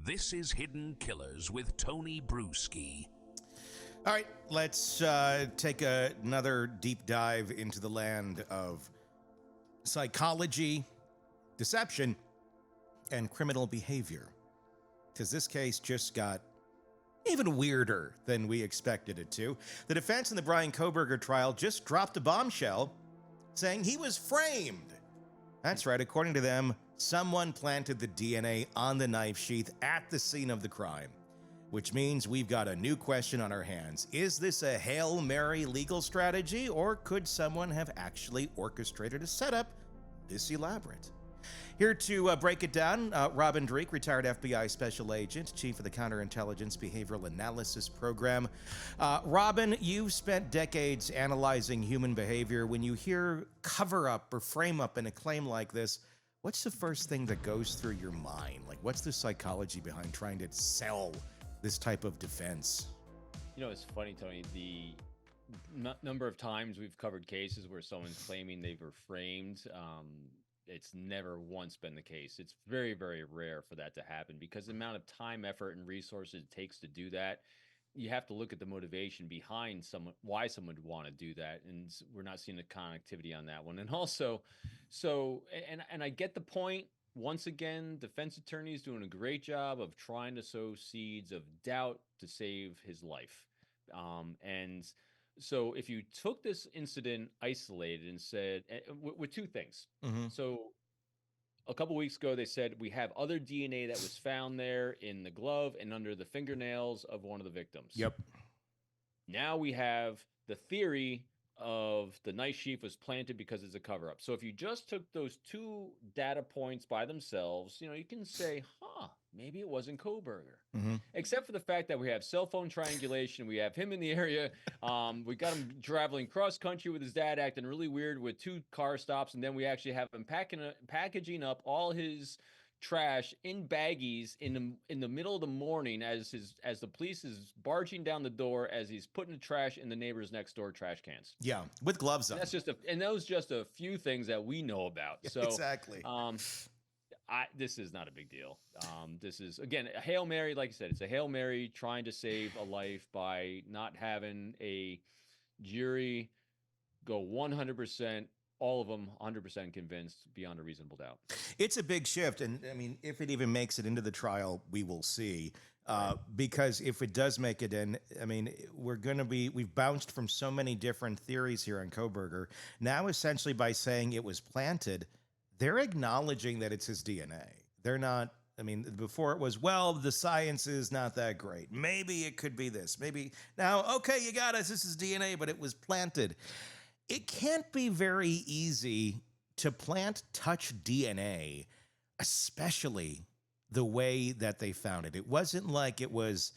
This is Hidden Killers with Tony Brueski. All right, let's take another deep dive into the land of psychology, deception, and criminal behavior. Because this case just got even weirder than we expected it to. The defense in the Bryan Kohberger trial just dropped a bombshell saying he was framed. That's right, according to them, someone planted the DNA on the knife sheath at the scene of the crime. Which means we've got a new question on our hands. Is this a Hail Mary legal strategy, or could someone have actually orchestrated a setup this elaborate? Here to break it down, Robin Dreeke, retired FBI special agent, chief of the Counterintelligence Behavioral Analysis Program. Robin, you've spent decades analyzing human behavior. When you hear cover up or frame up in a claim like this, what's the first thing that goes through your mind? Like, what's the psychology behind trying to sell this type of defense? You know, it's funny, Tony, the number of times we've covered cases where someone's claiming they were framed, it's never once been the case. It's very, very rare for that to happen because the amount of time, effort, and resources it takes to do that, you have to look at the motivation behind someone, why someone would want to do that. And we're not seeing the connectivity on that one. And also, and I get the point. Once again, defense attorney is doing a great job of trying to sow seeds of doubt to save his life. And so if you took this incident isolated and said, with two things. Mm-hmm. So a couple weeks ago, they said we have other DNA that was found there in the glove and under the fingernails of one of the victims. Yep. Now we have the theory of the knife sheath was planted because it's a cover-up. So if you just took those two data points by themselves, you can say, maybe it wasn't Kohberger. Mm-hmm. Except for the fact that we have cell phone triangulation, we have him in the area, we got him traveling cross-country with his dad, acting really weird with 2 car stops, and then we actually have him packaging up all his trash in baggies in the middle of the morning as the police is barging down the door as he's putting the trash in the neighbors next door trash cans. Yeah, with gloves on. That's just a few things that we know about. So exactly. This is not a big deal. This is, again, a Hail Mary. Like I said, it's a Hail Mary trying to save a life by not having a jury go 100%. All of them 100% convinced beyond a reasonable doubt. It's a big shift. And I mean, if it even makes it into the trial, we will see. Because if it does make it in, I mean, we've bounced from so many different theories here on Kohberger. Now, essentially, by saying it was planted, they're acknowledging that it's his DNA. They're not, I mean, before it was, well, the science is not that great. Maybe it could be this. Maybe now, okay, you got us. This is DNA, but it was planted. It can't be very easy to plant touch DNA, especially the way that they found it. It wasn't like it was,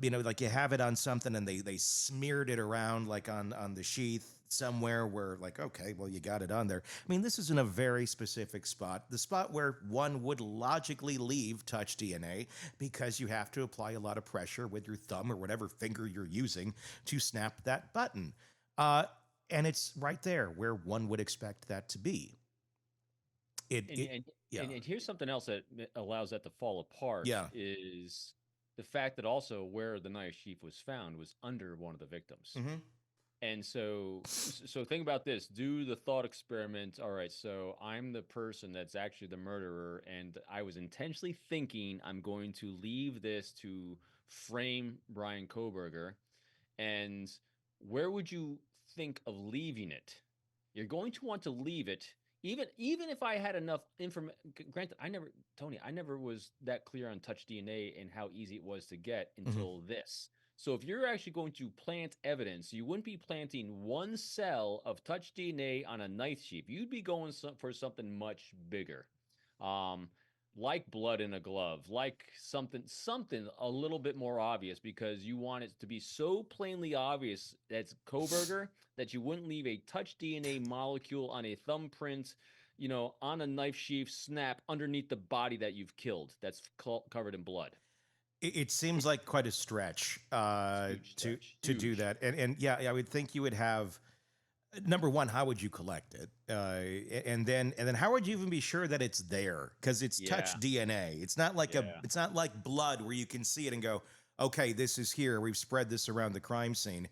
like you have it on something and they smeared it around like on the sheath somewhere where like, okay, well, you got it on there. I mean, this is in a very specific spot, the spot where one would logically leave touch DNA because you have to apply a lot of pressure with your thumb or whatever finger you're using to snap that button. And it's right there where one would expect that to be. And here's something else that allows that to fall apart is the fact that also where the knife sheath was found was under one of the victims. Mm-hmm. And so think about this. Do the thought experiment. All right, so I'm the person that's actually the murderer, and I was intentionally thinking I'm going to leave this to frame Bryan Kohberger. And where would you think of leaving it? You're going to want to leave it, even if I had enough information. Granted, I never was that clear on touch DNA and how easy it was to get until this. So if you're actually going to plant evidence, you wouldn't be planting one cell of touch DNA on a knife sheath. You'd be going for something much bigger, like blood in a glove, like something a little bit more obvious, because you want it to be so plainly obvious that's Kohberger that you wouldn't leave a touch DNA molecule on a thumbprint, on a knife sheath snap underneath the body that you've killed that's covered in blood. It seems like quite a stretch to do that. And yeah, I would think you would have Number one, how would you collect it? And then how would you even be sure that it's there? Because it's touch DNA. It's not like it's not like blood where you can see it and go, okay, this is here. We've spread this around the crime scene.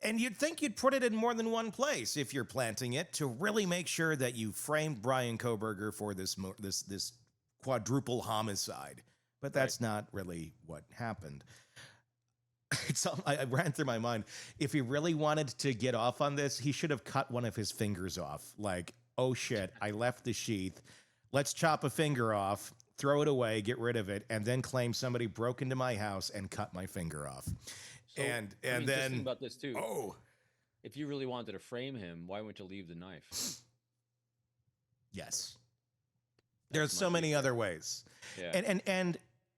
And you'd think you'd put it in more than one place if you're planting it to really make sure that you framed Bryan Kohberger for this quadruple homicide. But that's not really what happened. I ran through my mind. If he really wanted to get off on this, he should have cut one of his fingers off. Like, oh shit, I left the sheath. Let's chop a finger off, throw it away, get rid of it, and then claim somebody broke into my house and cut my finger off. So, and then just think about this too. Oh, if you really wanted to frame him, why wouldn't you leave the knife? Yes. There's so many other ways. Yeah.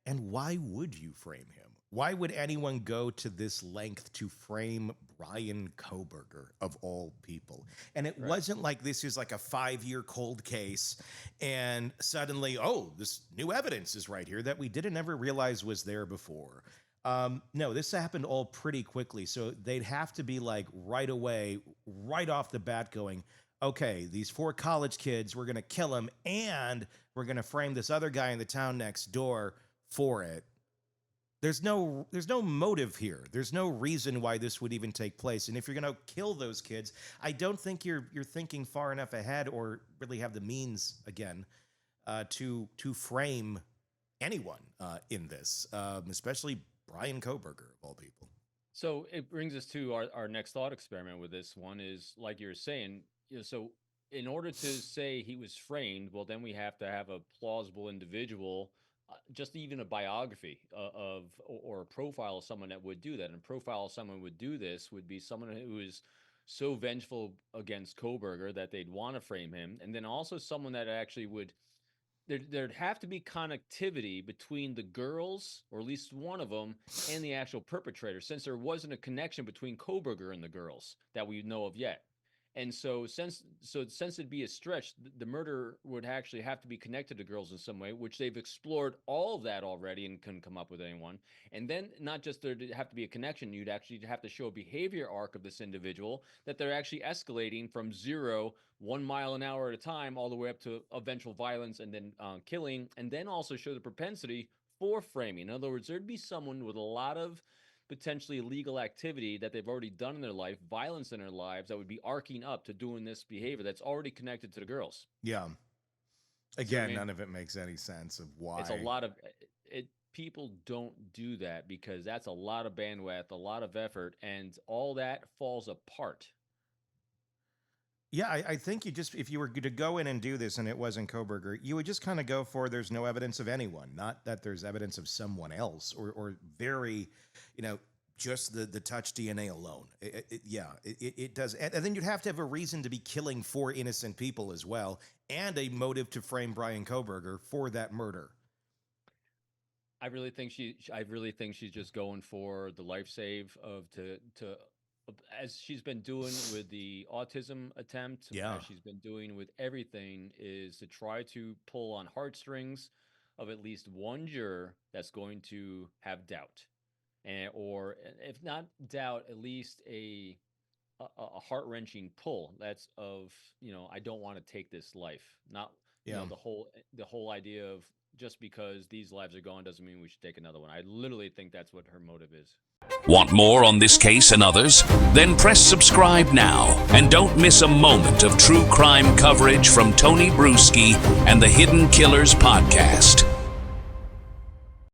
And why would you frame him? Why would anyone go to this length to frame Bryan Kohberger of all people? And it wasn't like this is like a 5-year cold case and suddenly, oh, this new evidence is right here that we didn't ever realize was there before. No, this happened all pretty quickly. So they'd have to be like right away, right off the bat going, okay, these 4 college kids, we're going to kill them and we're going to frame this other guy in the town next door for it. There's no motive here. There's no reason why this would even take place. And if you're going to kill those kids, I don't think you're thinking far enough ahead or really have the means again to frame anyone in this, especially Bryan Kohberger of all people. So it brings us to our next thought experiment with this one is like you're saying, so in order to say he was framed, well, then we have to have a plausible individual. Just even a biography or a profile of someone that would do that. And a profile of someone would do this would be someone who is so vengeful against Kohberger that they'd want to frame him. And then also someone that actually would, there'd have to be connectivity between the girls, or at least one of them, and the actual perpetrator, since there wasn't a connection between Kohberger and the girls that we know of yet. And so since it'd be a stretch, the murder would actually have to be connected to girls in some way, which they've explored all of that already and couldn't come up with anyone. And then not just there'd have to be a connection, you'd actually have to show a behavior arc of this individual that they're actually escalating from 0, 1 mile an hour at a time, all the way up to eventual violence and then killing, and then also show the propensity for framing. In other words, there'd be someone with a lot of potentially illegal activity that they've already done in their life, violence in their lives, that would be arcing up to doing this behavior that's already connected to the girls. Yeah. Again, none of it makes any sense of why. It's a lot of it. People don't do that because that's a lot of bandwidth, a lot of effort, and all that falls apart. Yeah, I think if you were to go in and do this and it wasn't Kohberger, you would just kind of go for there's no evidence of anyone, not that there's evidence of someone else or very, just the touch DNA alone. It does. And then you'd have to have a reason to be killing 4 innocent people as well and a motive to frame Bryan Kohberger for that murder. I really think she's just going for the life save of to as she's been doing with the autism attempt, as she's been doing with everything, is to try to pull on heartstrings of at least one juror that's going to have doubt, or if not doubt, at least a heart-wrenching pull. That's of, I don't want to take this life. Not the whole idea of just because these lives are gone doesn't mean we should take another one. I literally think that's what her motive is. Want more on this case and others? Then press subscribe now and don't miss a moment of true crime coverage from Tony Brueski and the Hidden Killers podcast.